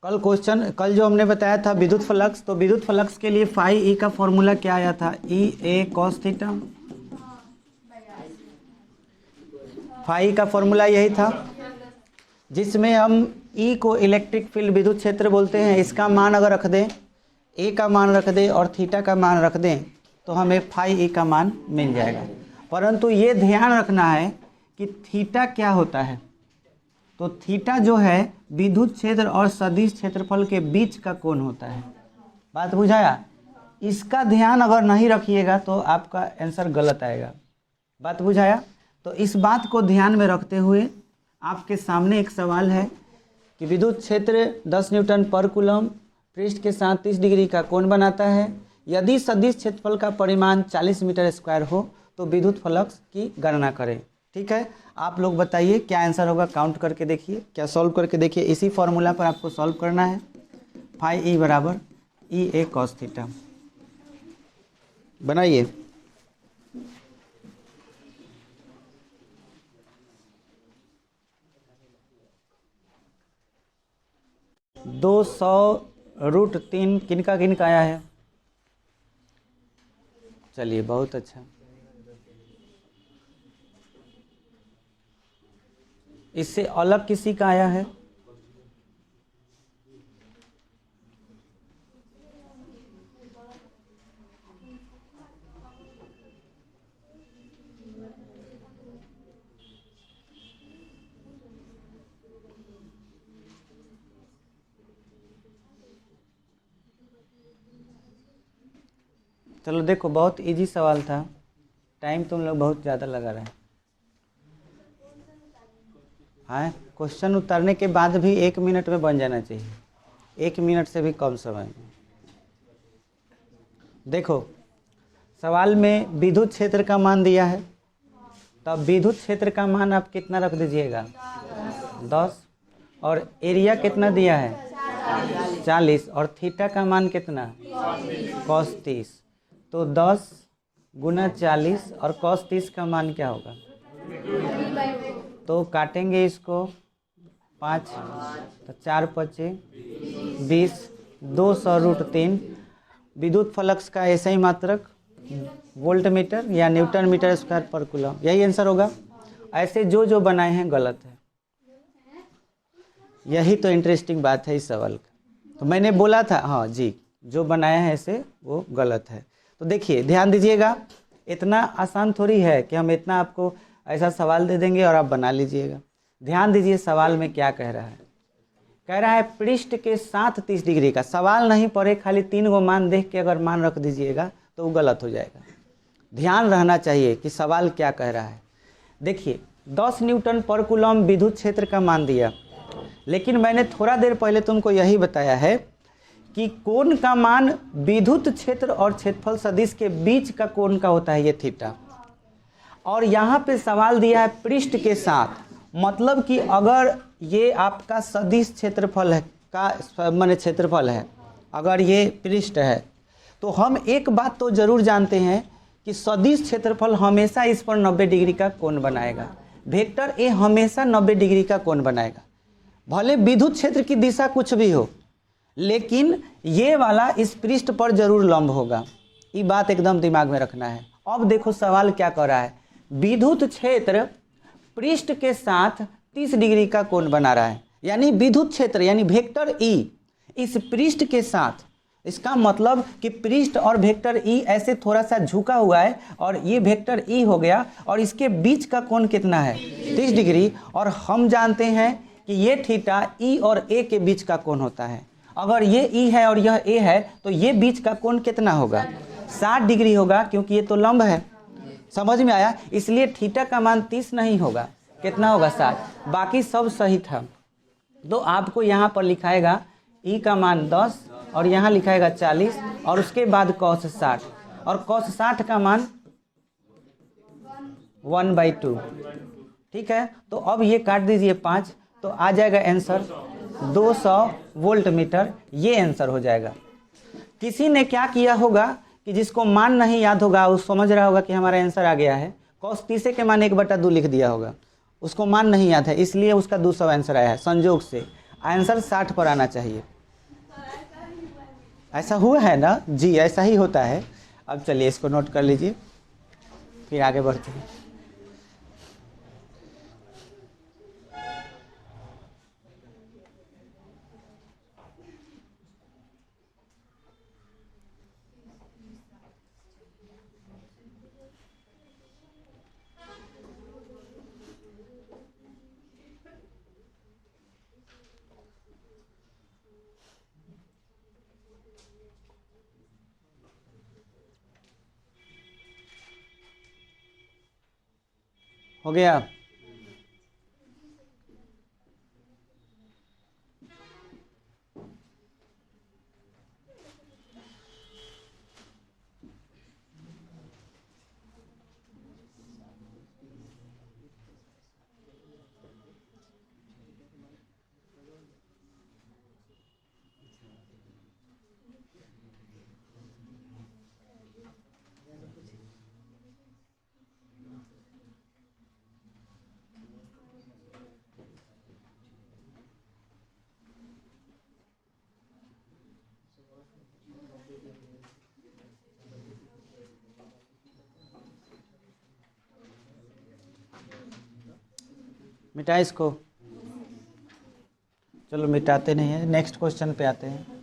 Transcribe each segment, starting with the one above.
कल जो हमने बताया था विद्युत फ्लक्स, तो विद्युत फ्लक्स के लिए फाई ई का फॉर्मूला क्या आया था? ई ए कॉस थीटा। फाई का फॉर्मूला यही था, जिसमें हम ई को इलेक्ट्रिक फील्ड विद्युत क्षेत्र बोलते हैं। इसका मान अगर रख दें, ए का मान रख दें और थीटा का मान रख दें, तो हमें फाई ई का मान मिल जाएगा। परंतु ये ध्यान रखना है कि थीटा क्या होता है। तो थीटा जो है विद्युत क्षेत्र और सदिश क्षेत्रफल के बीच का कोण होता है। बात बुझाया? इसका ध्यान अगर नहीं रखिएगा तो आपका आंसर गलत आएगा। बात बुझाया? तो इस बात को ध्यान में रखते हुए आपके सामने एक सवाल है कि विद्युत क्षेत्र 10 न्यूटन पर कूलम पृष्ठ के साथ 30 डिग्री का कोण बनाता है। यदि सदिश क्षेत्रफल का परिमाण 40 मीटर स्क्वायर हो तो विद्युत फ्लक्स की गणना करें। ठीक है, आप लोग बताइए क्या आंसर होगा, काउंट करके देखिए, क्या सॉल्व करके देखिए। इसी फॉर्मूला पर आपको सॉल्व करना है। फाई ई बराबर ई ए कॉस थीटा बनाइए। (200√3) किनका किनका आया है? चलिए बहुत अच्छा। इससे अलग किसी का आया है? चलो देखो, बहुत इजी सवाल था, टाइम तुम लोग बहुत ज़्यादा लगा रहे हैं। हाँ, क्वेश्चन उतारने के बाद भी 1 मिनट में बन जाना चाहिए, 1 मिनट से भी कम समय में। देखो सवाल में विद्युत क्षेत्र का मान दिया है, तब विद्युत क्षेत्र का मान आप कितना रख दीजिएगा? 10। और एरिया कितना दिया है? 40। और थीटा का मान कितना? cos 30। तो 10 गुना 40 और cos 30 का मान क्या होगा? तो काटेंगे इसको 5, तो 4 पचे 20, 200√3। विद्युत फ्लक्स का ऐसा ही मात्रक वोल्ट मीटर या न्यूटन मीटर स्क्वायर पर कूलम, यही आंसर होगा। ऐसे जो जो बनाए हैं गलत है, यही तो इंटरेस्टिंग बात है इस सवाल का। तो मैंने बोला था, हाँ जी, जो बनाया है ऐसे वो गलत है। तो देखिए ध्यान दीजिएगा, इतना आसान थोड़ी है कि हम इतना आपको ऐसा सवाल दे देंगे और आप बना लीजिएगा। ध्यान दीजिए सवाल में क्या कह रहा है। कह रहा है पृष्ठ के साथ 30 डिग्री का। सवाल नहीं पढ़े, खाली 3 गो मान देख के अगर मान रख दीजिएगा तो वो गलत हो जाएगा। ध्यान रहना चाहिए कि सवाल क्या कह रहा है। देखिए 10 न्यूटन पर कूलम विद्युत क्षेत्र का मान दिया, लेकिन मैंने थोड़ा देर पहले तुमको यही बताया है कि कोण का मान विद्युत क्षेत्र और क्षेत्रफल सदिश के बीच का कोण का होता है, ये थीटा। और यहाँ पे सवाल दिया है पृष्ठ के साथ, मतलब कि अगर ये आपका सदिश क्षेत्रफल है का माने क्षेत्रफल है, अगर ये पृष्ठ है, तो हम एक बात तो जरूर जानते हैं कि सदिश क्षेत्रफल हमेशा इस पर 90 डिग्री का कोण बनाएगा। वेक्टर ए हमेशा 90 डिग्री का कोण बनाएगा, भले विद्युत क्षेत्र की दिशा कुछ भी हो, लेकिन ये वाला इस पृष्ठ पर जरूर लंब होगा। ये बात एकदम दिमाग में रखना है। अब देखो सवाल क्या कर रहा है, विद्युत क्षेत्र पृष्ठ के साथ 30 डिग्री का कोण बना रहा है, यानी विद्युत क्षेत्र यानी वेक्टर ई इस पृष्ठ के साथ, इसका मतलब कि पृष्ठ और वेक्टर ई ऐसे थोड़ा सा झुका हुआ है और ये वेक्टर ई हो गया, और इसके बीच का कोण कितना है? 30 डिग्री। और हम जानते हैं कि ये थीटा ई और ए के बीच का कोण होता है। अगर ये ई है और यह ए है तो ये बीच का कोण कितना होगा? 60 डिग्री होगा, क्योंकि ये तो लंब है। समझ में आया? इसलिए थीटा का मान 30 नहीं होगा, कितना होगा? 60। बाकी सब सही था। तो आपको यहाँ पर लिखाएगा ई का मान 10 और यहाँ लिखाएगा 40 और उसके बाद cos 60, और cos 60 का मान 1/2। ठीक है, तो अब ये काट दीजिए 5, तो आ जाएगा आंसर 200 वोल्ट मीटर। ये आंसर हो जाएगा। किसी ने क्या किया होगा कि जिसको मान नहीं याद होगा, वो समझ रहा होगा कि हमारा आंसर आ गया है, cos 30 के मान 1/2 लिख दिया होगा, उसको मान नहीं याद है, इसलिए उसका 200 आंसर आया है संजोग से। आंसर 60 पर आना चाहिए। ऐसा हुआ है ना जी, ऐसा ही होता है। अब चलिए इसको नोट कर लीजिए, फिर आगे बढ़ते हैं। हो गया? मिटा इसको। चलो मिटाते नहीं है, नेक्स्ट क्वेश्चन पे आते हैं।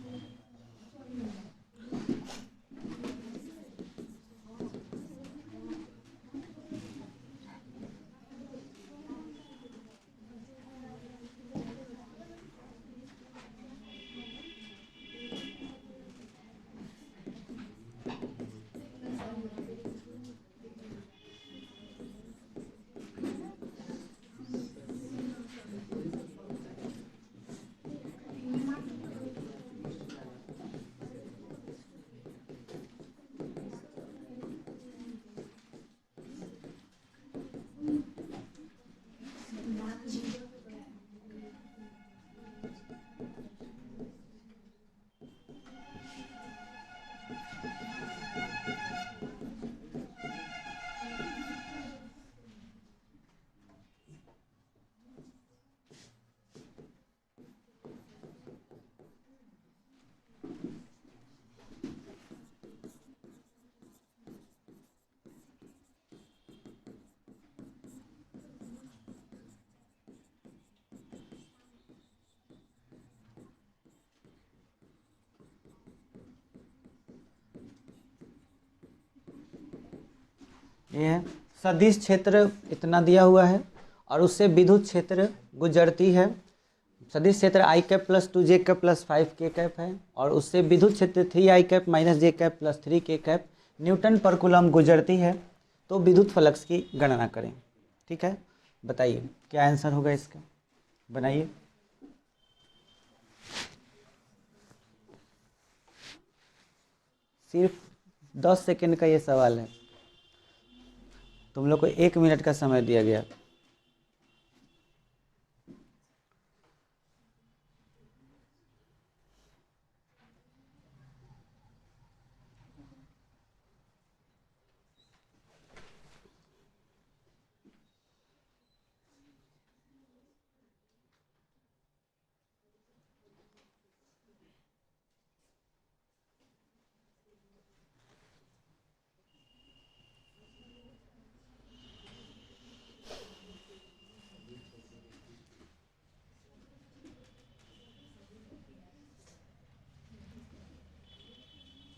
ये है सदिश क्षेत्र इतना दिया हुआ है और उससे विद्युत क्षेत्र गुजरती है। सदिश क्षेत्र आई कैप प्लस 2 जे कैप प्लस 5 के कैप है और उससे विद्युत क्षेत्र 3 आई कैप माइनस जे कैप प्लस 3 के कैप न्यूटन पर कूलम गुजरती है। तो विद्युत फ्लक्स की गणना करें। ठीक है, बताइए क्या आंसर होगा इसका, बनाइए। सिर्फ 10 सेकेंड का ये सवाल है, तुम लोग को 1 मिनट का समय दिया गया।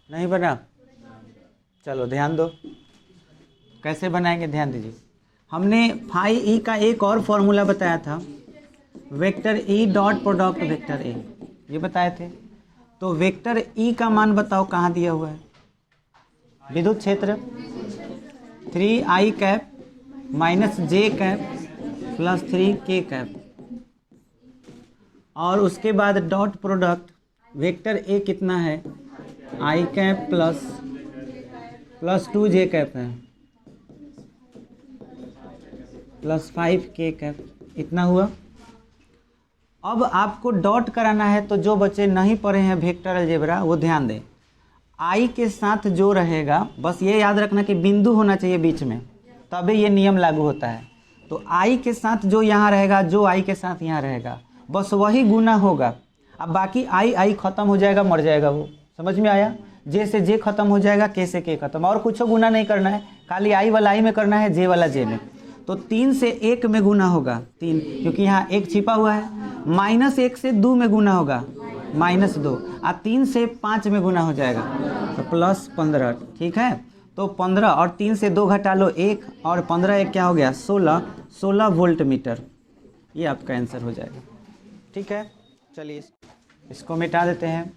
नहीं बना? चलो ध्यान दो, कैसे बनाएंगे ध्यान दीजिए। हमने फाई ई का एक और फॉर्मूला बताया था, vector E dot product vector A, ये बताए थे। तो वेक्टर ई का मान बताओ कहाँ दिया हुआ है। विद्युत क्षेत्र 3 आई कैप माइनस जे कैप प्लस 3 के कैप, और उसके बाद डॉट प्रोडक्ट वेक्टर ए कितना है, आई कैप प्लस 2 जे कैप है प्लस 5 के कैप, इतना हुआ। अब आपको डॉट कराना है, तो जो बच्चे नहीं पढ़े हैं वेक्टर अलजेब्रा वो ध्यान दें। आई के साथ जो रहेगा, बस ये याद रखना कि बिंदु होना चाहिए बीच में, तभी ये नियम लागू होता है। तो आई के साथ जो यहाँ रहेगा, जो आई के साथ यहाँ रहेगा, बस वही गुना होगा। अब बाकी आई आई खत्म हो जाएगा, मर जाएगा वो। समझ में आया? जे से जे खत्म हो जाएगा, के से के खत्म, और कुछ गुना नहीं करना है, खाली आई वाला आई में करना है, जे वाला जे में। तो 3 से 1 में गुना होगा 3, क्योंकि यहाँ 1 छिपा हुआ है। -1 से 2 में गुना होगा -2, और 3 से 5 में गुना हो जाएगा तो +15। ठीक है, तो 15 और 3 से 2 घटा लो 1, और 15 1 क्या हो गया 16 वोल्ट मीटर। ये आपका आंसर हो जाएगा। ठीक है, चलिए इसको मिटा देते हैं।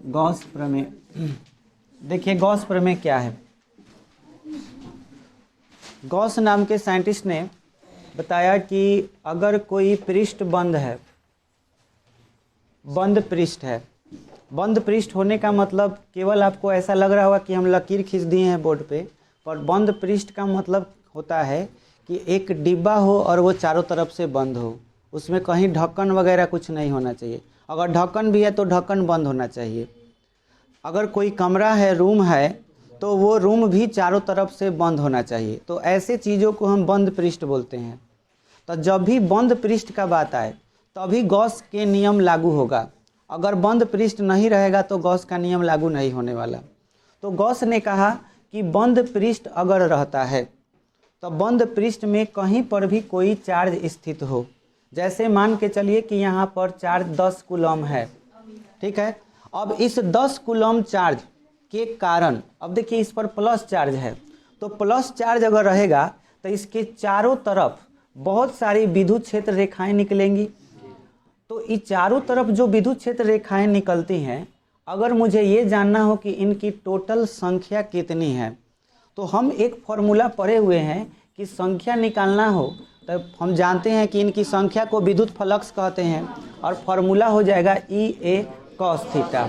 गॉस प्रमेय, देखिए गॉस प्रमेय क्या है। गॉस नाम के साइंटिस्ट ने बताया कि अगर कोई पृष्ठ बंद है, बंद पृष्ठ है, बंद पृष्ठ होने का मतलब केवल आपको ऐसा लग रहा होगा कि हम लकीर खींच दिए हैं बोर्ड पे, पर बंद पृष्ठ का मतलब होता है कि एक डिब्बा हो और वो चारों तरफ से बंद हो, उसमें कहीं ढक्कन वगैरह कुछ नहीं होना चाहिए। अगर ढक्कन भी है तो ढक्कन बंद होना चाहिए। अगर कोई कमरा है, रूम है, तो वो रूम भी चारों तरफ से बंद होना चाहिए। तो ऐसे चीज़ों को हम बंद पृष्ठ बोलते हैं। तो जब भी बंद पृष्ठ का बात आए तभी गॉस के नियम लागू होगा। अगर बंद पृष्ठ नहीं रहेगा तो गॉस का नियम लागू नहीं होने वाला। तो गॉस ने कहा कि बंद पृष्ठ अगर रहता है तो बंद पृष्ठ में कहीं पर भी कोई चार्ज स्थित हो, जैसे मान के चलिए कि यहाँ पर चार्ज 10 कूलम है। ठीक है, अब इस 10 कूलम चार्ज के कारण, अब देखिए इस पर प्लस चार्ज है, तो प्लस चार्ज अगर रहेगा तो इसके चारों तरफ बहुत सारी विद्युत क्षेत्र रेखाएं निकलेंगी। तो इस चारों तरफ जो विद्युत क्षेत्र रेखाएं निकलती हैं, अगर मुझे ये जानना हो कि इनकी टोटल संख्या कितनी है, तो हम एक फॉर्मूला पढ़े हुए हैं कि संख्या निकालना हो तो हम जानते हैं कि इनकी संख्या को विद्युत फ्लक्स कहते हैं, और फॉर्मूला हो जाएगा EA cos थीटा।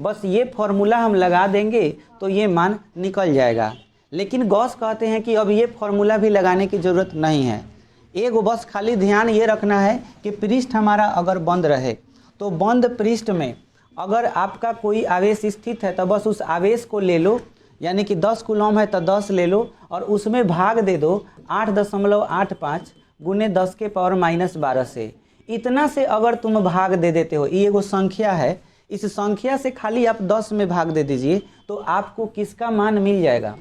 बस ये फॉर्मूला हम लगा देंगे तो ये मान निकल जाएगा। लेकिन गॉस कहते हैं कि अब ये फॉर्मूला भी लगाने की ज़रूरत नहीं है। एक बस खाली ध्यान ये रखना है कि पृष्ठ हमारा अगर बंद रहे तो बंद पृष्ठ में अगर आपका कोई आवेश स्थित है तो बस उस आवेश को ले लो, यानी कि 10 कूलम है तो 10 ले लो और उसमें भाग दे दो 8.85 गुने 10 के पावर -12 से। इतना से अगर तुम भाग दे देते हो, ये एगो संख्या है, इस संख्या से खाली आप 10 में भाग दे दीजिए तो आपको किसका मान मिल जाएगा?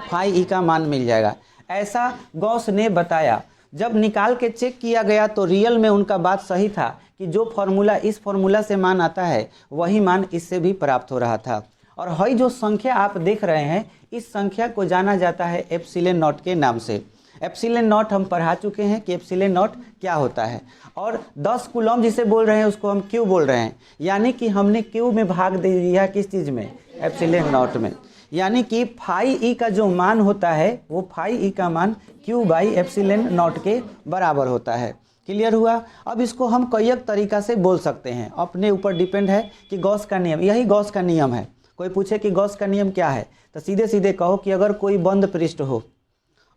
फाई ई का मान मिल जाएगा। ऐसा गॉस ने बताया। जब निकाल के चेक किया गया तो रियल में उनका बात सही था कि जो फॉर्मूला इस फॉर्मूला से मान आता है वही मान इससे भी प्राप्त हो रहा था। और हई जो संख्या आप देख रहे हैं, इस संख्या को जाना जाता है एप्सिलॉन नॉट के नाम से। एप्सिलॉन नॉट हम पढ़ा चुके हैं कि एप्सिलॉन नॉट क्या होता है। और 10 कूलम जिसे बोल रहे हैं उसको हम क्यू बोल रहे हैं, यानी कि हमने क्यू में भाग दे दिया किस चीज़ में? एप्सिलॉन नॉट में। यानी कि फाई ई का जो मान होता है वो फाई ई का मान क्यू बाई एप्सिलॉन नॉट के बराबर होता है। क्लियर हुआ? अब इसको हम कई एक तरीका से बोल सकते हैं, अपने ऊपर डिपेंड है कि गॉस का नियम, यही गॉस का नियम है। कोई पूछे कि गॉस का नियम क्या है तो सीधे सीधे कहो कि अगर कोई बंद पृष्ठ हो,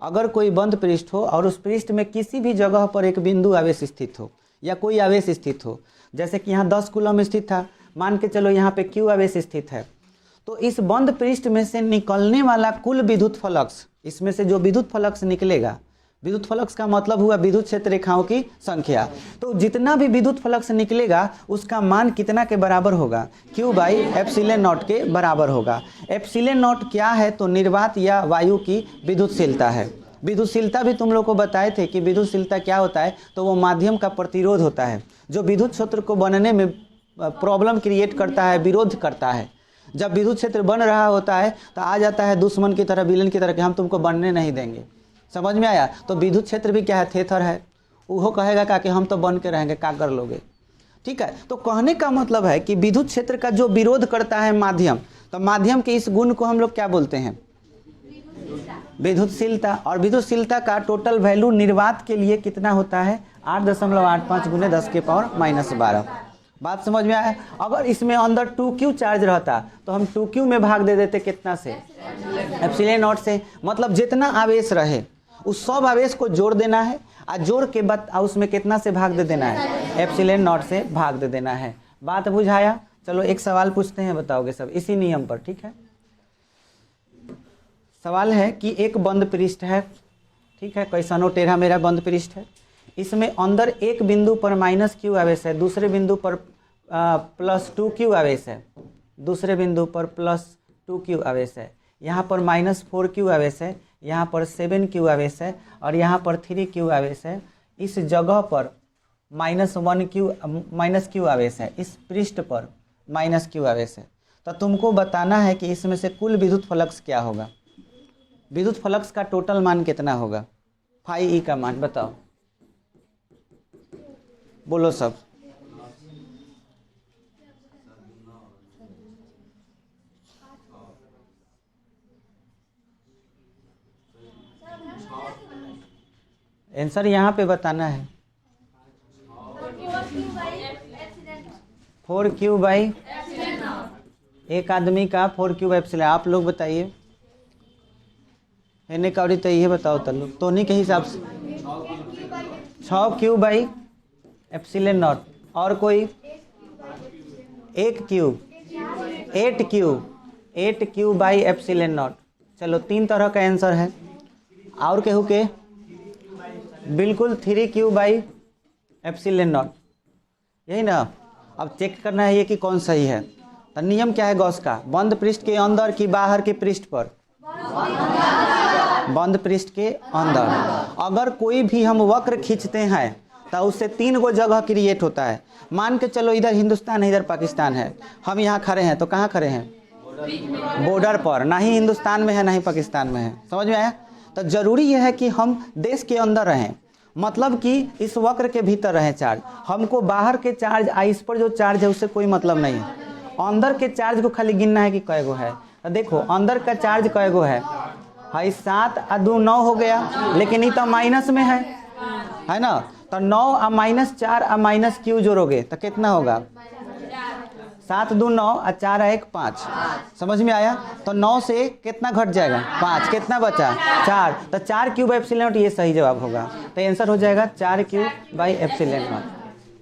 अगर कोई बंद पृष्ठ हो और उस पृष्ठ में किसी भी जगह पर एक बिंदु आवेश स्थित हो या कोई आवेश स्थित हो, जैसे कि यहाँ 10 कूलम स्थित था, मान के चलो यहाँ पे क्यू आवेश स्थित है, तो इस बंद पृष्ठ में से निकलने वाला कुल विद्युत फ्लक्स, इसमें से जो विद्युत फ्लक्स निकलेगा, विद्युत फ्लक्स का मतलब हुआ विद्युत क्षेत्र रेखाओं की संख्या, तो जितना भी विद्युत फ्लक्स निकलेगा उसका मान कितना के बराबर होगा? क्यू बाई एप्सिलॉन नॉट के बराबर होगा। एप्सिलॉन नॉट क्या है? तो निर्वात या वायु की विद्युतशीलता है। विद्युतशीलता भी तुम लोग को बताए थे कि विद्युतशीलता क्या होता है, तो वो माध्यम का प्रतिरोध होता है जो विद्युत क्षेत्र को बनने में प्रॉब्लम क्रिएट करता है, विरोध करता है। जब विद्युत क्षेत्र बन रहा होता है तो आ जाता है दुश्मन की तरह, विलन की तरह कि हम तुमको बनने नहीं देंगे। समझ में आया? तो विद्युत क्षेत्र भी क्या है? थेथर है। वो कहेगा क्या कि हम तो बन के रहेंगे, क्या कर लोगे? ठीक है, तो कहने का मतलब है कि विद्युत क्षेत्र का जो विरोध करता है माध्यम, तो माध्यम के इस गुण को हम लोग क्या बोलते हैं? विद्युतशीलता। और विद्युतशीलता का टोटल वैल्यू निर्वात के लिए कितना होता है? 8.85 गुने 10 के पावर -12। बात समझ में आया? अगर इसमें अंदर 2q चार्ज रहता तो हम 2q में भाग दे देते कितना से? एप्सिलॉन नॉट से। मतलब जितना आवेश रहे उस सब आवेश को जोड़ देना है और जोड़ के बाद उसमें कितना से भाग दे देना है? एप्सिलॉन नॉट से भाग दे देना है। बात बुझाया? चलो एक सवाल पूछते हैं, बताओगे सब इसी नियम पर, ठीक है? सवाल है कि एक बंद पृष्ठ है, ठीक है, कैसनो टेढ़ा मेरा बंद पृष्ठ है। इसमें अंदर एक बिंदु पर -q आवेश है, दूसरे बिंदु पर +2q आवेश है, दूसरे बिंदु पर +2q आवेश है, यहाँ पर -4q आवेश है, यहाँ पर 7q आवेश है और यहाँ पर 3q आवेश है। इस जगह पर -q आवेश है, इस पृष्ठ पर -q आवेश है। तो तुमको बताना है कि इसमें से कुल विद्युत फ्लक्स क्या होगा, विद्युत फ्लक्स का टोटल मान कितना होगा, फाई ई का मान बताओ, बोलो सब। आंसर यहाँ पे बताना है 4q बाई, एक आदमी का 4q बाई एप्सिलॉन। आप लोग बताइए एने का तो ये बताओ तल्लु तो नहीं के हिसाब से 6q बाई एप्सिलॉन नॉट। और कोई 8q बाई एप्सिलॉन नॉट। चलो 3 तरह का आंसर है। और केहू के बिल्कुल 3q बाई एप्सिलॉन नॉट, यही ना। अब चेक करना है ये कि कौन सही है। तो नियम क्या है गॉस का? बंद पृष्ठ के अंदर कि बाहर के पृष्ठ पर? बंद पृष्ठ के अंदर। अगर कोई भी हम वक्र खींचते हैं तो उससे 3 गो जगह क्रिएट होता है। मान के चलो इधर हिंदुस्तान है, इधर पाकिस्तान है, हम यहाँ खड़े हैं तो कहाँ खड़े हैं? बॉर्डर पर, ना ही हिंदुस्तान में है ना ही पाकिस्तान में है। समझ में आया? तो जरूरी यह है कि हम देश के अंदर रहें, मतलब कि इस वक्र के भीतर रहें चार्ज। हमको बाहर के चार्ज इस पर जो चार्ज है उससे कोई मतलब नहीं है। अंदर के चार्ज को खाली गिनना है कि कै गो है। तो देखो अंदर का चार्ज कै गो है? 7 और 2 9 हो गया, लेकिन ये तो माइनस में है ना। तो 9 और -4 और -q जोड़ोगे तो कितना होगा? 7 2 9 और 4 1 5। समझ में आया? तो 9 से कितना घट जाएगा? 5। कितना बचा? 4। तो 4q बाई एप्सिलॉन नॉट ये सही जवाब होगा। तो आंसर हो जाएगा 4q बाई एप्सिलॉन नॉट।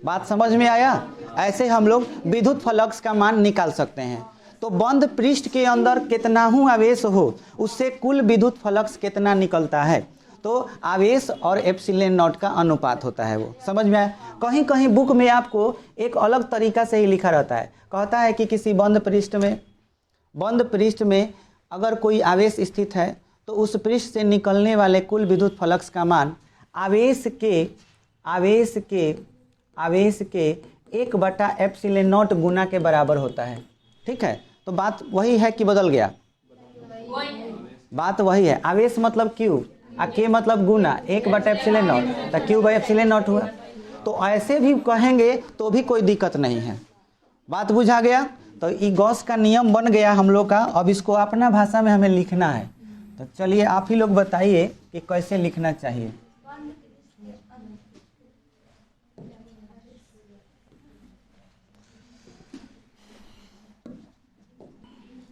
बात समझ में आया? ऐसे हम लोग विद्युत फ्लक्स का मान निकाल सकते हैं। तो बंद पृष्ठ के अंदर कितना हूँ आवेश हो उससे कुल विद्युत फ्लक्स कितना निकलता है। तो आवेश और एप्सिलॉन नॉट का अनुपात होता है वो। समझ में आया? कहीं कहीं बुक में आपको एक अलग तरीका से ही लिखा रहता है। कहता है कि किसी बंद पृष्ठ में अगर कोई आवेश स्थित है तो उस पृष्ठ से निकलने वाले कुल विद्युत फ्लक्स का मान आवेश के 1/एप्सिलॉन नॉट गुना के बराबर होता है। ठीक है? तो बात वही है कि बदल गया? बात वही है। आवेश मतलब q और k मतलब गुना 1/एप्सिलॉन नॉट, तो q बाई एप्सिलॉन नॉट हुआ। तो ऐसे भी कहेंगे तो भी कोई दिक्कत नहीं है। बात बुझा गया? तो ये गॉस का नियम बन गया हम लोग का। अब इसको अपना भाषा में हमें लिखना है। तो चलिए आप ही लोग बताइए कि कैसे लिखना चाहिए।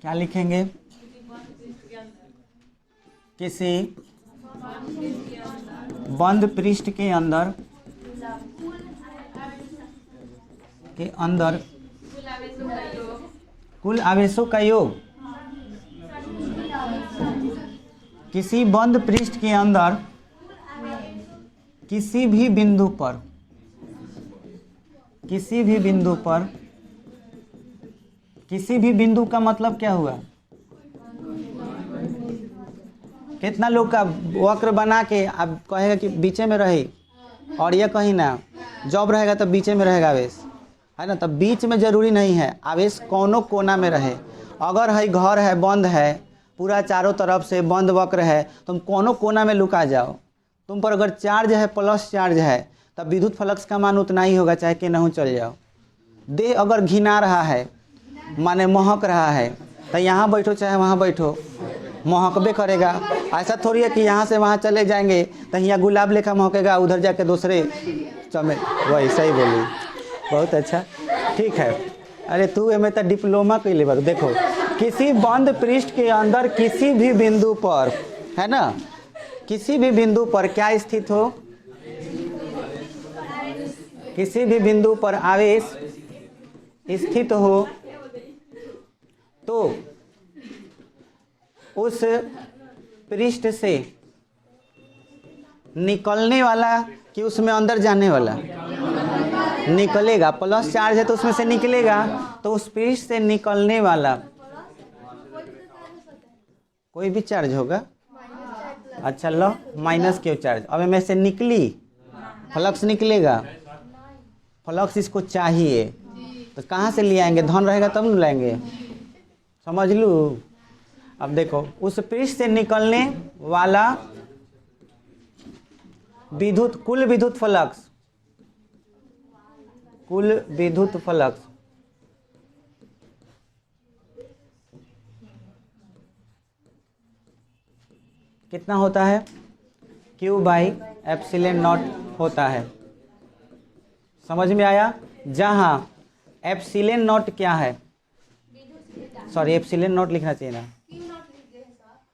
क्या लिखेंगे? किसी बंद पृष्ठ के अंदर कुल आवेशों का योग। किसी बंद पृष्ठ के अंदर किसी भी बिंदु का मतलब क्या हुआ? कितना लोग का वक्र बना के अब कहेगा कि बीचे में रहे, और ये कहीं ना जॉब रहेगा तो बीचे में रहेगा आवेश, है ना। तो बीच में जरूरी नहीं है, आवेश कोनो कोना में रहे। अगर है घर है बंद है, पूरा चारों तरफ से बंद वक्र है, तुम कोनो कोना में लुका जाओ, तुम पर अगर चार्ज है प्लस चार्ज है तब विद्युत फ्लक्स का मान उतना ही होगा, चाहे कि नहीं चल जाओ। देह अगर घिना रहा है, माने महक रहा है, तो यहाँ बैठो चाहे वहाँ बैठो, महकबे करेगा। ऐसा थोड़ी है कि यहाँ से वहाँ चले जाएंगे तो यहाँ गुलाब लेखा महकेगा, उधर जाके दूसरे चमे। वही सही बोली, बहुत अच्छा। ठीक है। अरे तू एमे तो डिप्लोमा कैले बारू। देखो, किसी बंद पृष्ठ के अंदर किसी भी बिंदु पर, है ना, किसी भी बिंदु पर क्या स्थित हो, किसी भी बिंदु पर आवेश स्थित हो तो उस पृष्ठ से निकलने वाला कि उसमें अंदर जाने वाला, निकलेगा, प्लस चार्ज है तो उसमें से निकलेगा, तो उस पृष्ठ से निकलने वाला कोई भी चार्ज होगा। अच्छा लो, माइनस क्यू चार्ज, अब में से निकली फ्लक्स निकलेगा, फ्लक्स इसको चाहिए तो कहाँ से ले आएंगे, धन रहेगा तब न लाएंगे, समझ लू। अब देखो, उस पृष्ठ से निकलने वाला विद्युत, कुल विद्युत फ्लक्स, कुल विद्युत फ्लक्स कितना होता है, Q बाई एप्सिलॉन नॉट होता है। समझ में आया। जहां एप्सिलॉन नॉट क्या है, सॉरी एप्सिलॉन नॉट लिखना चाहिए ना,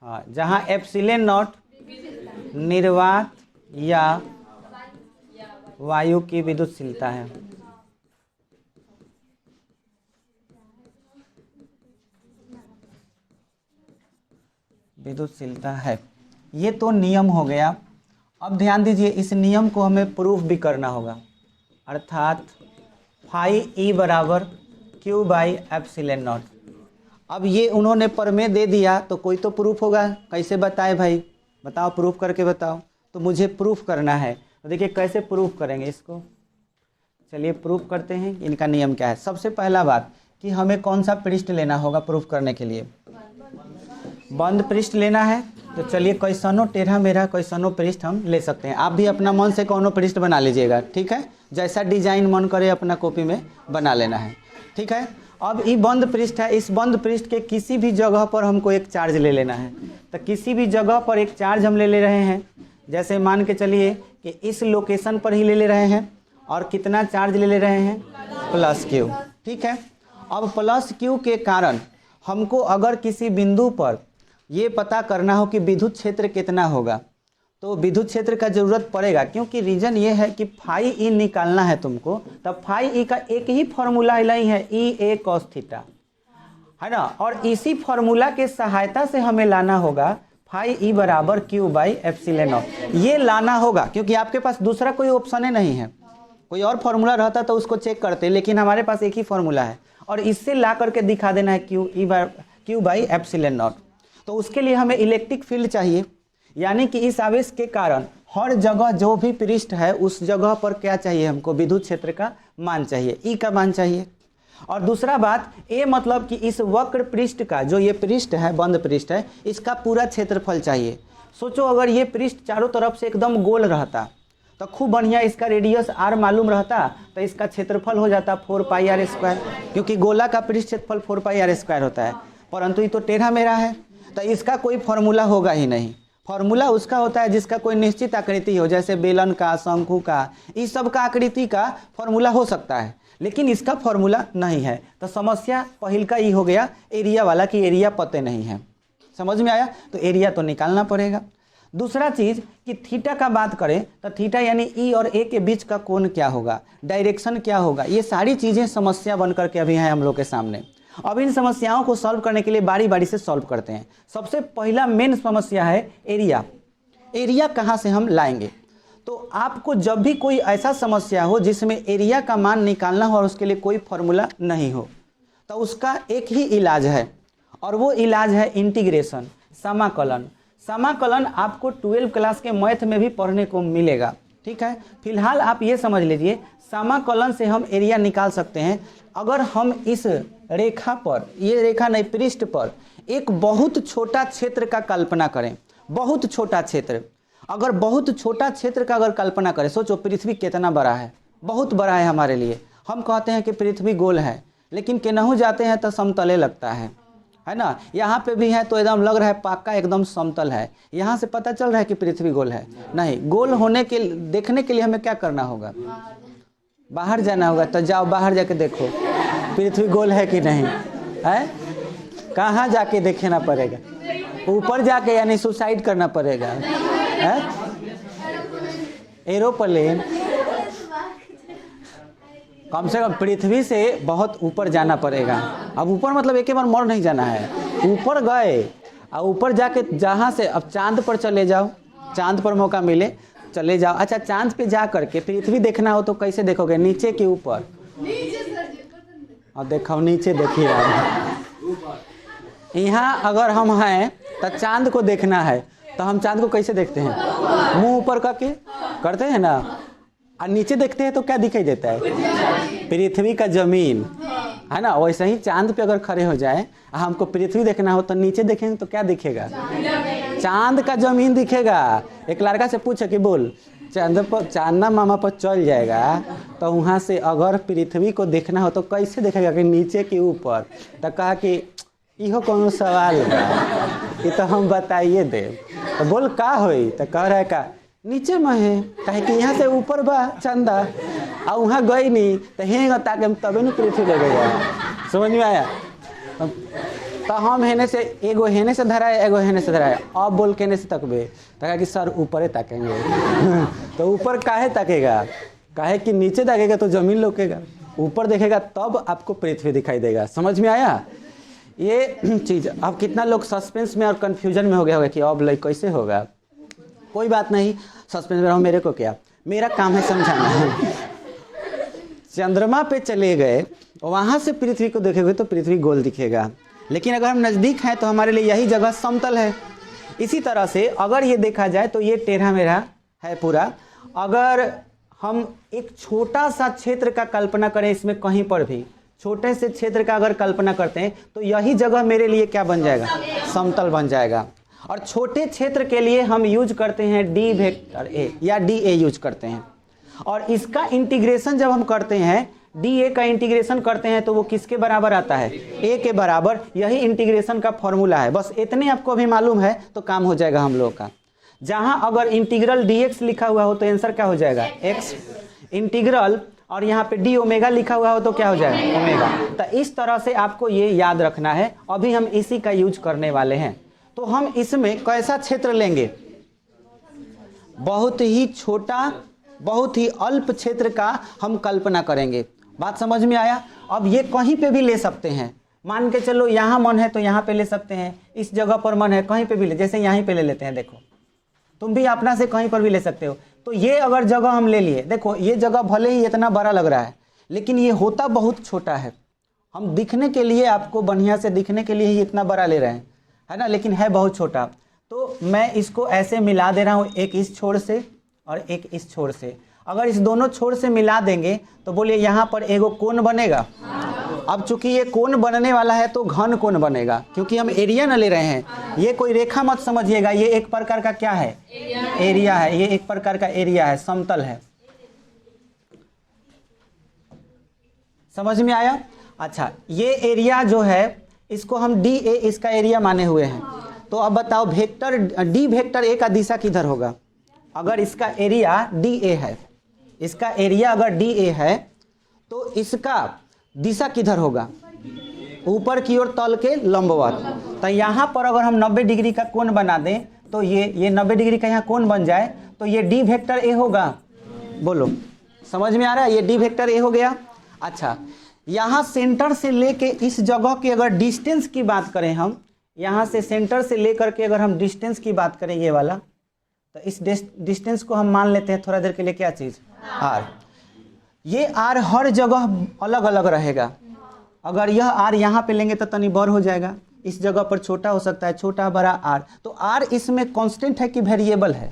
हाँ, जहां एप्सिलॉन नॉट निर्वात या वायु की विद्युतशीलता है, विद्युतशीलता है। ये तो नियम हो गया। अब ध्यान दीजिए, इस नियम को हमें प्रूफ भी करना होगा, अर्थात फाई ई बराबर क्यू बाई एप्सिलॉन नॉट। अब ये उन्होंने प्रमेय दे दिया तो कोई तो प्रूफ होगा। कैसे बताए भाई, बताओ, प्रूफ करके बताओ। तो मुझे प्रूफ करना है, तो देखिए कैसे प्रूफ करेंगे इसको। चलिए प्रूफ करते हैं कि इनका नियम क्या है। सबसे पहला बात कि हमें कौन सा पृष्ठ लेना होगा प्रूफ करने के लिए, बंद पृष्ठ लेना है। तो चलिए कैसनो टेढ़ा मेढ़ा कैसनो पृष्ठ हम ले सकते हैं। आप भी अपना मन से कौनो पृष्ठ बना लीजिएगा, ठीक है, जैसा डिजाइन मन करे अपना कॉपी में बना लेना है, ठीक है। अब ये बंद पृष्ठ है, इस बंद पृष्ठ के किसी भी जगह पर हमको एक चार्ज ले लेना है। तो किसी भी जगह पर एक चार्ज हम ले रहे हैं, जैसे मान के चलिए कि इस लोकेशन पर ही ले रहे हैं, और कितना चार्ज ले रहे हैं, प्लस क्यू, ठीक है। अब प्लस क्यू के कारण हमको अगर किसी बिंदु पर ये पता करना हो कि विद्युत क्षेत्र कितना होगा, तो विद्युत क्षेत्र का जरूरत पड़ेगा, क्योंकि रीजन ये है कि फाई ई निकालना है तुमको। तब फाई ई का एक ही फॉर्मूला ही है, ई ए कॉस थीटा, है ना। और इसी फॉर्मूला के सहायता से हमें लाना होगा फाई ई बराबर क्यू बाई एप्सिलॉन नॉट। ये लाना होगा क्योंकि आपके पास दूसरा कोई ऑप्शन ही नहीं है। कोई और फॉर्मूला रहता तो उसको चेक करते, लेकिन हमारे पास एक ही फॉर्मूला है और इससे ला करके दिखा देना है क्यू बाई एप्सिलॉन नॉट। तो उसके लिए हमें इलेक्ट्रिक फील्ड चाहिए, यानी कि इस आवेश के कारण हर जगह जो भी पृष्ठ है उस जगह पर क्या चाहिए, हमको विद्युत क्षेत्र का मान चाहिए, ई का मान चाहिए। और दूसरा बात ए मतलब कि इस वक्र पृष्ठ का, जो ये पृष्ठ है बंद पृष्ठ है, इसका पूरा क्षेत्रफल चाहिए। सोचो अगर ये पृष्ठ चारों तरफ से एकदम गोल रहता तो खूब बढ़िया, इसका रेडियस आर मालूम रहता तो इसका क्षेत्रफल हो जाता 4 पाई आर स्क्वायर, क्योंकि गोला का पृष्ठ क्षेत्रफल 4 पाई आर स्क्वायर होता है। परंतु ये तो टेढ़ा मेढ़ा है, तो इसका कोई फॉर्मूला होगा ही नहीं। फॉर्मूला उसका होता है जिसका कोई निश्चित आकृति हो, जैसे बेलन का, शंकु का, इस सब का आकृति का फॉर्मूला हो सकता है, लेकिन इसका फॉर्मूला नहीं है। तो समस्या पहल का ये हो गया एरिया वाला कि एरिया पते नहीं है। समझ में आया। तो एरिया तो निकालना पड़ेगा। दूसरा चीज कि थीटा का बात करें तो थीटा यानी ई और ए के बीच का कोण क्या होगा, डायरेक्शन क्या होगा, ये सारी चीजें समस्या बन करके अभी हैं हम लोग के सामने। अब इन समस्याओं को सॉल्व करने के लिए बारी बारी से सॉल्व करते हैं। सबसे पहला मेन समस्या है एरिया। एरिया कहाँ से हम लाएंगे? तो आपको जब भी कोई ऐसा समस्या हो जिसमें एरिया का मान निकालना हो और उसके लिए कोई फॉर्मूला नहीं हो, तो उसका एक ही इलाज है, और वो इलाज है इंटीग्रेशन, समाकलन। समाकलन आपको 12 क्लास के मैथ में भी पढ़ने को मिलेगा, ठीक है। फिलहाल आप ये समझ लीजिए, समाकलन से हम एरिया निकाल सकते हैं। अगर हम इस रेखा पर, ये रेखा नहीं, पृष्ठ पर एक बहुत छोटा क्षेत्र का कल्पना करें, बहुत छोटा क्षेत्र, अगर बहुत छोटा क्षेत्र का अगर कल्पना करें, सोचो पृथ्वी कितना बड़ा है, बहुत बड़ा है हमारे लिए। हम कहते हैं कि पृथ्वी गोल है, लेकिन केनहू जाते हैं तो समतले लगता है ना। यहाँ पे भी है तो एकदम लग रहा है पक्का एकदम समतल है। यहाँ से पता चल रहा है कि पृथ्वी गोल है नहीं। गोल होने के देखने के लिए हमें क्या करना होगा? बाहर जाना होगा। तो जाओ बाहर जाके देखो, पृथ्वी गोल है कि नहीं है? कहाँ जाके देखना पड़ेगा? ऊपर जाके, यानी सुसाइड करना पड़ेगा है? एरोप्लेन कम से कम पृथ्वी से बहुत ऊपर जाना पड़ेगा। अब ऊपर मतलब एक बार मर नहीं जाना है, ऊपर गए और ऊपर जाके जहाँ से अब चांद पर चले जाओ, चांद पर मौका मिले चले जाओ। अच्छा, चांद पे जा करके पृथ्वी देखना हो तो कैसे देखोगे? नीचे के ऊपर? अब देखो नीचे, देखिए यहाँ अगर हम हैं तो चांद को देखना है तो हम चांद को कैसे देखते हैं? मुंह ऊपर करके करते हैं ना, और नीचे देखते हैं तो क्या दिखाई देता है? पृथ्वी का जमीन है ना। वैसे ही चांद पे अगर खड़े हो जाए, हमको पृथ्वी देखना हो तो नीचे देखेंगे तो क्या दिखेगा? चांद का जमीन दिखेगा। एक लड़का से पूछे कि बोल, चांदना मामा पर चल जाएगा तो वहाँ से अगर पृथ्वी को देखना हो तो कैसे देखेगा? कि नीचे के ऊपर। तो कहा कि इहो कोनो सवाल बा, ये तो हम बताइए दे। तो बोल का होई? तो कह रहा है का नीचे में है, कहे कि यहाँ से ऊपर बा चंदा, और वहाँ गई नहीं तो हेंगा ताकि हम तबे नहीं पृथ्वी लगेगा। समझ में आया? तो हम हेने से एगो हेने से धराए, एगो हेने से धराए। अब बोल के हेने से तकबे तो कहा कि सर ऊपर ताकेंगे। तो ऊपर काहे ताकेगा? काहे कि नीचे ताकेगा तो जमीन लोकेगा, ऊपर देखेगा तब आपको पृथ्वी दिखाई देगा। समझ में आया ये चीज़? अब कितना लोग सस्पेंस में और कंफ्यूजन में हो गया होगा कि अब लाइक कैसे होगा। कोई बात नहीं, सस्पेंस में रहो, मेरे को क्या, मेरा काम है समझाना। चंद्रमा पे चले गए, वहाँ से पृथ्वी को देखेंगे तो पृथ्वी गोल दिखेगा, लेकिन अगर हम नज़दीक हैं तो हमारे लिए यही जगह समतल है। इसी तरह से अगर ये देखा जाए तो ये टेढ़ा मेढ़ा है पूरा। अगर हम एक छोटा सा क्षेत्र का कल्पना करें, इसमें कहीं पर भी छोटे से क्षेत्र का अगर कल्पना करते हैं तो यही जगह मेरे लिए क्या बन जाएगा? समतल बन जाएगा। और छोटे क्षेत्र के लिए हम यूज करते हैं डी वेक्टर ए या डी ए यूज करते हैं। और इसका इंटीग्रेशन जब हम करते हैं, डी ए का इंटीग्रेशन करते हैं तो वो किसके बराबर आता है? ए के बराबर। यही इंटीग्रेशन का फॉर्मूला है। बस इतने आपको अभी मालूम है तो काम हो जाएगा हम लोग का। जहां अगर इंटीग्रल डी एक्स लिखा हुआ हो तो आंसर क्या हो जाएगा? एक्स। इंटीग्रल और यहाँ पे डी ओमेगा लिखा हुआ हो तो क्या हो जाएगा? ओमेगा। तो इस तरह से आपको ये याद रखना है। अभी हम इसी का यूज करने वाले हैं। तो हम इसमें कैसा क्षेत्र लेंगे? बहुत ही छोटा, बहुत ही अल्प क्षेत्र का हम कल्पना करेंगे। बात समझ में आया? अब ये कहीं पे भी ले सकते हैं। मान के चलो यहाँ मन है तो यहाँ पे ले सकते हैं, इस जगह पर मन है कहीं पे भी ले, जैसे यहीं पे ले लेते हैं। देखो तुम भी अपना से कहीं पर भी ले सकते हो। तो ये अगर जगह हम ले लिए, देखो ये जगह भले ही इतना बड़ा लग रहा है लेकिन ये होता बहुत छोटा है। हम दिखने के लिए, आपको बढ़िया से दिखने के लिए ही इतना बड़ा ले रहे हैं, है ना, लेकिन है बहुत छोटा। तो मैं इसको ऐसे मिला दे रहा हूँ, एक इस छोर से और एक इस छोर से। अगर इस दोनों छोर से मिला देंगे तो बोलिए यहाँ पर एगो कोण बनेगा। अब चूंकि ये कोण बनने वाला है तो घन कोण बनेगा, क्योंकि हम एरिया न ले रहे हैं। ये कोई रेखा मत समझिएगा, ये एक प्रकार का क्या है? एरिया है। ये एक प्रकार का एरिया है, समतल है। समझ में आया? अच्छा, ये एरिया जो है इसको हम डी ए इसका एरिया माने हुए हैं। तो अब बताओ वेक्टर डी वेक्टर ए का दिशा किधर होगा? अगर इसका एरिया डी ए है, इसका एरिया अगर डी ए है तो इसका दिशा किधर होगा? ऊपर की ओर तल के लंबवत। तो यहाँ पर अगर हम 90 डिग्री का कोण बना दें तो ये 90 डिग्री का यहाँ कोण बन जाए तो ये डी वेक्टर ए होगा। बोलो समझ में आ रहा है? ये डी वेक्टर ए हो गया। अच्छा, यहाँ सेंटर से लेके इस जगह की अगर डिस्टेंस की बात करें, हम यहाँ से सेंटर से लेकर के अगर हम डिस्टेंस की बात करें ये वाला, तो इस डिस्टेंस को हम मान लेते हैं थोड़ा देर के लिए क्या चीज़? आर। ये आर हर जगह अलग अलग रहेगा। अगर यह आर यहाँ पे लेंगे तो तनी बड़ हो जाएगा, इस जगह पर छोटा हो सकता है, छोटा बड़ा आर। तो आर इसमें कांस्टेंट है कि वेरिएबल है?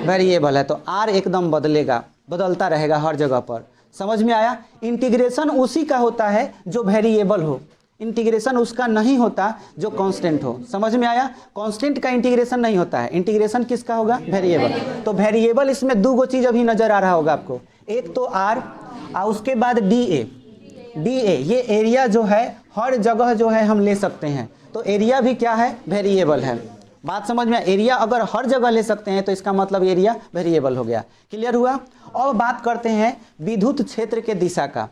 वेरिएबल है। तो आर एकदम बदलेगा, बदलता रहेगा हर जगह पर। समझ में आया? इंटीग्रेशन उसी का होता है जो वेरिएबल हो, इंटीग्रेशन उसका नहीं होता जो कांस्टेंट हो। समझ में आया? कांस्टेंट का इंटीग्रेशन नहीं होता है, इंटीग्रेशन किसका होगा? वेरिएबल। तो वेरिएबल इसमें दो चीज अभी नजर आ रहा होगा आपको, एक तो आर और उसके बाद डी ए। डी ए ये एरिया जो है हर जगह जो है हम ले सकते हैं, तो एरिया भी क्या है? वेरिएबल है। बात समझ में? एरिया अगर हर जगह ले सकते हैं तो इसका मतलब एरिया वेरिएबल हो गया। क्लियर हुआ? अब बात करते हैं विद्युत क्षेत्र के दिशा का।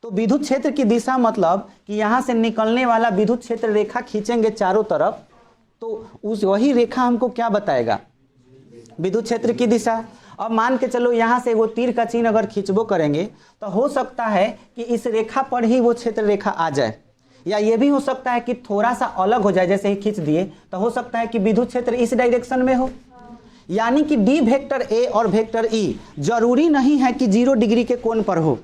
तो तो विद्युत क्षेत्र की दिशा मतलब कि यहाँ से निकलने वाला विद्युत क्षेत्र रेखा खींचेंगे चारों तरफ, तो उस वही रेखा हमको क्या बताएगा, विद्युत क्षेत्र की दिशा। अब मान के चलो यहाँ से वो तीर का चिन्ह अगर खींचबो करेंगे तो हो सकता है कि इस रेखा पर ही वो क्षेत्र रेखा आ जाए, या ये भी हो सकता है कि थोड़ा सा अलग हो जाए, जैसे ही खींच दिए तो हो सकता है कि विद्युत क्षेत्र इस डायरेक्शन में हो। यानी कि डी वेक्टर ए और वेक्टर ई जरूरी नहीं है कि 0 डिग्री के कोण पर हो,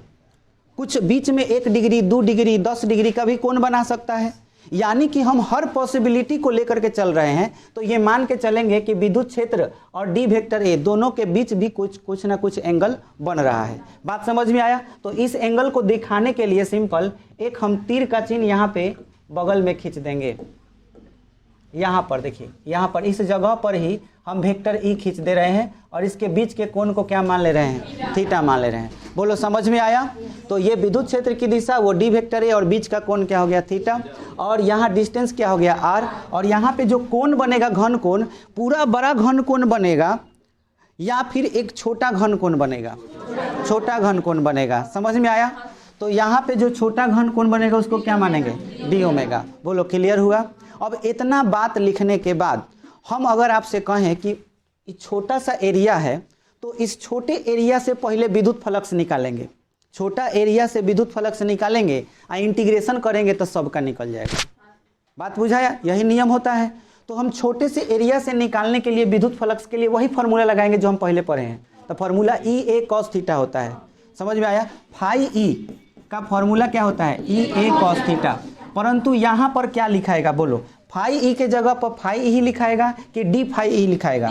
कुछ बीच में 1 डिग्री 2 डिग्री 10 डिग्री का भी कोण बना सकता है। यानी कि हम हर पॉसिबिलिटी को लेकर के चल रहे हैं, तो ये मान के चलेंगे कि विद्युत क्षेत्र और डी वेक्टर ए दोनों के बीच भी कुछ ना कुछ एंगल बन रहा है। बात समझ में आया? तो इस एंगल को दिखाने के लिए सिंपल एक हम तीर का चिन्ह यहाँ पे बगल में खींच देंगे। यहाँ पर देखिए, यहाँ पर इस जगह पर ही हम वेक्टर ई खींच दे रहे हैं और इसके बीच के कोण को क्या मान ले रहे हैं, थीटा मान ले रहे हैं। बोलो समझ में आया? तो ये विद्युत क्षेत्र की दिशा वो डी वेक्टर ए और बीच का कोण क्या हो गया, थीटा, और यहाँ डिस्टेंस क्या हो गया, आर, और यहाँ पे जो कोण बनेगा घन कोण, पूरा बड़ा घन कोण बनेगा या फिर एक छोटा घन कोण बनेगा, छोटा घन कोण बनेगा। समझ में आया? तो यहाँ पे जो छोटा घन कोण बनेगा उसको क्या मानेंगे, डी ओमेगा। बोलो क्लियर हुआ? अब इतना बात लिखने के बाद हम अगर आपसे कहें कि छोटा सा एरिया है, तो इस छोटे एरिया से पहले विद्युत फ्लक्स निकालेंगे, छोटा एरिया से विद्युत फ्लक्स निकालेंगे और इंटीग्रेशन करेंगे तो सबका निकल जाएगा। बात बुझाया? यही नियम होता है। तो हम छोटे से एरिया से निकालने के लिए विद्युत फ्लक्स के लिए वही फार्मूला लगाएंगे जो हम पहले पढ़े हैं। तो फार्मूला ई ए कॉस थीटा होता है। समझ में आया? फाई ई का फार्मूला क्या होता है, ई ए कॉस थीटा। परंतु यहाँ पर क्या लिखाएगा, बोलो, फाई ई के जगह पर फाई ई लिखाएगा कि डी फाई ई लिखाएगा?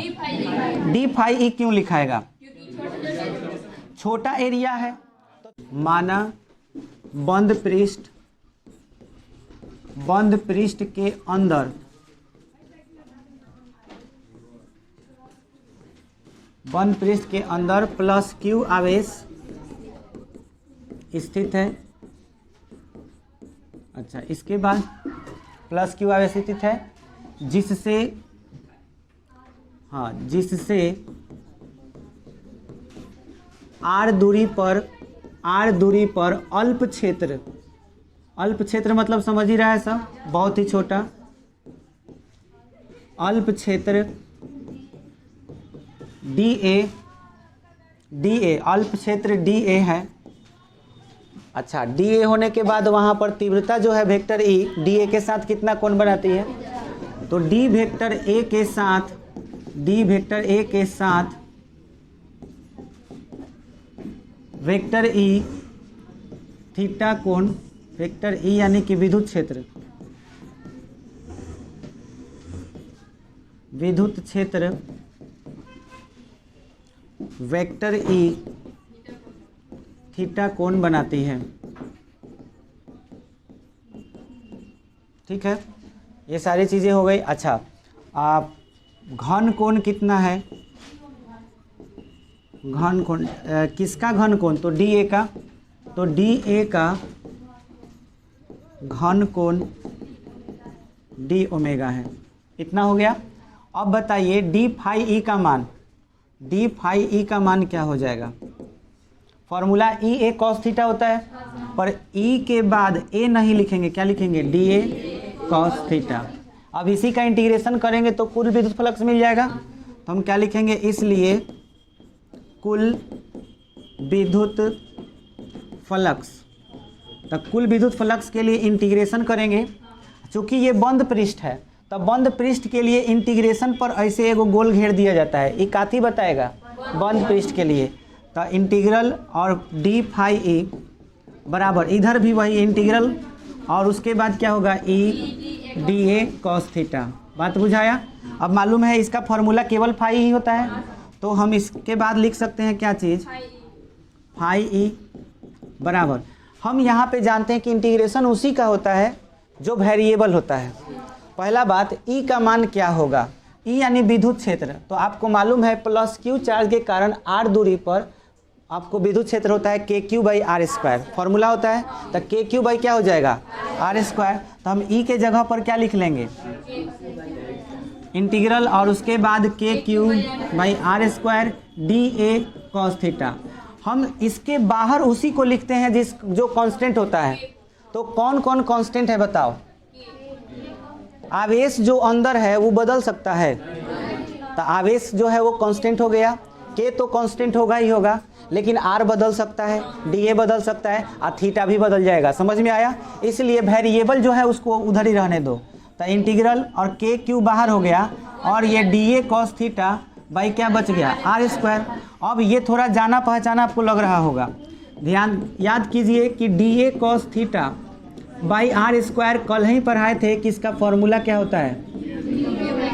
डी फाई ई क्यों लिखाएगा? छोटा एरिया है। माना बंद पृष्ठ के अंदर बंद पृष्ठ के अंदर प्लस क्यू आवेश स्थित है। अच्छा, इसके बाद प्लस क्यू आवेश स्थित है जिससे आर दूरी पर अल्प क्षेत्र मतलब समझ ही रहा है सब, बहुत ही छोटा अल्प क्षेत्र डी ए अल्प क्षेत्र डी ए है। अच्छा, डी ए होने के बाद वहाँ पर तीव्रता जो है वेक्टर ई डी ए के साथ कितना कोण बनाती है, तो डी वेक्टर ए के साथ वेक्टर ई थीटा कोण, वेक्टर ई यानी कि विद्युत क्षेत्र वेक्टर ई थीटा कोण बनाती है। ठीक है, ये सारी चीज़ें हो गई। अच्छा, आप घन कोण कितना है, घन कोण किसका घन कोण, तो डी ए का, तो डी ए का घन कोण डी ओमेगा है। इतना हो गया। अब बताइए डी फाई ई का मान, डी फाई ई का मान क्या हो जाएगा? फॉर्मूला ई ए कॉस थीटा होता है, पर ई के बाद ए नहीं लिखेंगे, क्या लिखेंगे, डी ए कॉस थीटा। अब इसी का इंटीग्रेशन करेंगे तो कुल विद्युत फ्लक्स मिल जाएगा, तो हम क्या लिखेंगे, इसलिए कुल विद्युत फ्लक्स। तो कुल विद्युत फ्लक्स के लिए इंटीग्रेशन करेंगे, चूँकि ये बंद पृष्ठ है तो बंद पृष्ठ के लिए इंटीग्रेशन पर ऐसे एगो गोल घेर दिया जाता है। ये काथी बताएगा, बंद पृष्ठ के लिए। तो इंटीग्रल और डी फाई ई बराबर, इधर भी वही इंटीग्रल और उसके बाद क्या होगा, E D a cos theta. बात बुझाया? अब मालूम है इसका फॉर्मूला केवल फाई ही होता है, तो हम इसके बाद लिख सकते हैं क्या चीज़, फाई ई बराबर, हम यहाँ पे जानते हैं कि इंटीग्रेशन उसी का होता है जो वेरिएबल होता है। पहला बात, ई का मान क्या होगा, ई यानी विद्युत क्षेत्र। तो आपको मालूम है प्लस क्यू चार्ज के कारण आर दूरी पर आपको विद्युत क्षेत्र होता है k q by r square, formula होता है। तो के क्यू बाई क्या हो जाएगा, आर स्क्वायर। तो हम ई के जगह पर क्या लिख लेंगे, इंटीग्रल और उसके बाद k q by r square d a cos theta. हम इसके बाहर उसी को लिखते हैं जो कांस्टेंट होता है। तो कौन कौन कांस्टेंट है बताओ? आवेश जो अंदर है वो बदल सकता है, तो आवेश जो है वो कांस्टेंट हो गया। के तो कांस्टेंट होगा ही होगा, लेकिन आर बदल सकता है, डी बदल सकता है, और थीटा भी बदल जाएगा। समझ में आया? इसलिए वेरिएबल जो है उसको उधर ही रहने दो। तो इंटीग्रल और के क्यू बाहर हो गया, और ये d a cos theta by क्या बच गया? R square. अब ये थोड़ा जाना पहचाना आपको लग रहा होगा, ध्यान याद कीजिए कि d a cos theta by r square कल ही पढ़ाए थे कि इसका फॉर्मूला क्या होता है?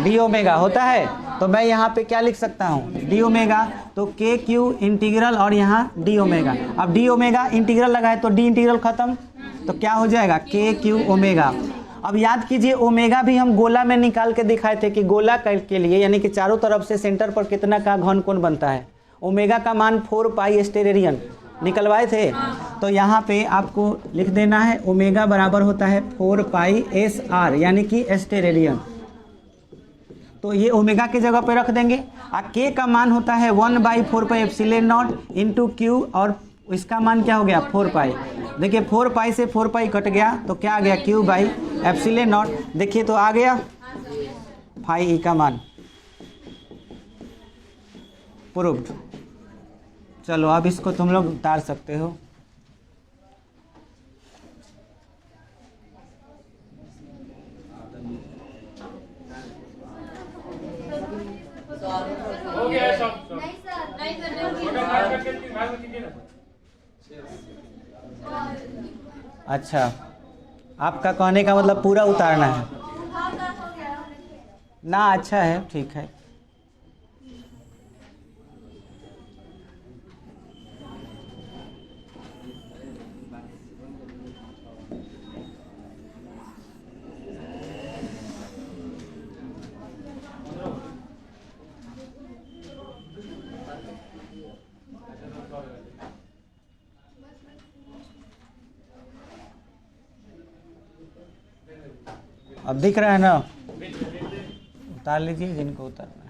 डी ओमेगा होता है। तो मैं यहाँ पे क्या लिख सकता हूँ? D omega. तो के क्यू इंटीग्रल और यहाँ डी ओमेगा। अब डी ओमेगा इंटीग्रल लगा है तो डी इंटीग्रल खत्म, तो क्या हो जाएगा? के क्यू ओमेगा। अब याद कीजिए ओमेगा भी हम गोला में निकाल के दिखाए थे कि गोला के लिए यानी कि चारों तरफ से सेंटर पर कितना का घन कोण बनता है। ओमेगा का मान 4 पाई स्टेरेडियन निकलवाए थे। तो यहाँ पे आपको लिख देना है ओमेगा बराबर होता है 4 पाई एस आर यानी कि स्टेरेडियन। तो ये ओमेगा की जगह पे रख देंगे। और के का मान होता है 1/4 pi epsilon not into Q, और इसका मान क्या हो गया? 4 पाई। देखिए 4 पाई से 4 पाई कट गया तो क्या आ गया? Q by epsilon not. देखिए तो आ गया फाई ई का मान। प्रूव्ड। चलो अब इसको तुम लोग उतार सकते हो। हो गया सब। अच्छा, आपका कहने का मतलब पूरा उतारना है ना? अच्छा है, ठीक है। अब दिख रहा है ना? उतार लीजिए जिनको उतारना है।